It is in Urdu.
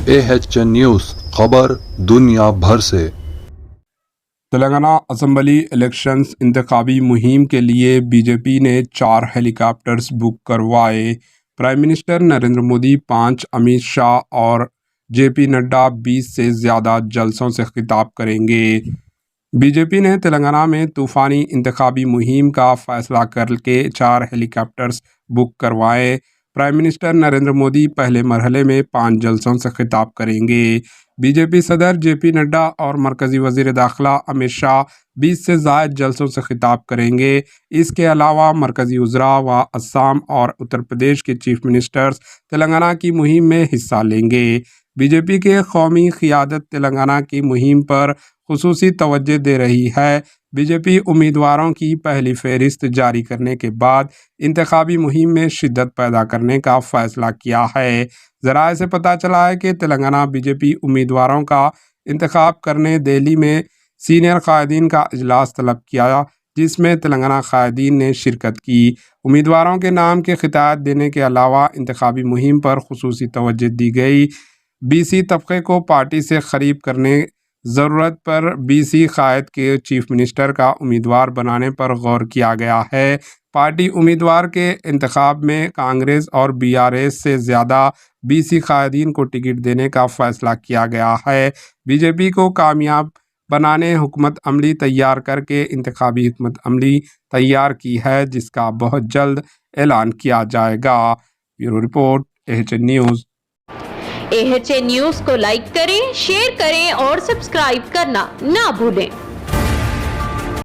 AHN نیوز خبر دنیا بھر سے۔ تلنگانہ اسمبلی الیکشنز انتخابی مہم کے لیے بی جے پی نے 4 ہیلی کاپٹرز بک کروائے۔ پرائم منسٹر نریندر مودی 5، امت شاہ اور جے پی نڈا 20 سے زیادہ جلسوں سے خطاب کریں گے۔ بی جے پی نے تلنگانہ میں طوفانی انتخابی مہم کا فیصلہ کر کے 4 ہیلی کاپٹرز بک کروائے۔ پرائم منسٹر نریندر مودی پہلے مرحلے میں 5 جلسوں سے خطاب کریں گے۔ بی جے پی صدر جے پی نڈا اور مرکزی وزیر داخلہ امت شاہ 20 سے زائد جلسوں سے خطاب کریں گے۔ اس کے علاوہ مرکزی وزراء و آسام اور اتر پردیش کے چیف منسٹرز تلنگانہ کی مہم میں حصہ لیں گے۔ بی جے پی کے قومی قیادت تلنگانہ کی مہم پر خصوصی توجہ دے رہی ہے۔ بی جے پی امیدواروں کی پہلی فہرست جاری کرنے کے بعد انتخابی مہم میں شدت پیدا کرنے کا فیصلہ کیا ہے۔ ذرائع سے پتہ چلا ہے کہ تلنگانہ بی جے پی امیدواروں کا انتخاب کرنے دہلی میں سینئر قائدین کا اجلاس طلب کیا، جس میں تلنگانہ قائدین نے شرکت کی۔ امیدواروں کے نام کی خطاب دینے کے علاوہ انتخابی مہم پر خصوصی توجہ دی گئی۔ بی سی طبقے کو پارٹی سے قریب کرنے، ضرورت پر بی سی قائد کے چیف منسٹر کا امیدوار بنانے پر غور کیا گیا ہے۔ پارٹی امیدوار کے انتخاب میں کانگریس اور بی آر ایس سے زیادہ بی سی قائدین کو ٹکٹ دینے کا فیصلہ کیا گیا ہے۔ بی جے پی کو کامیاب بنانے حکمت عملی تیار کر کے انتخابی حکمت عملی تیار کی ہے، جس کا بہت جلد اعلان کیا جائے گا۔ Bureau report AHN news. AHN news کو لائک کریں، شیئر کریں اور سبسکرائب کرنا نہ بھولیں۔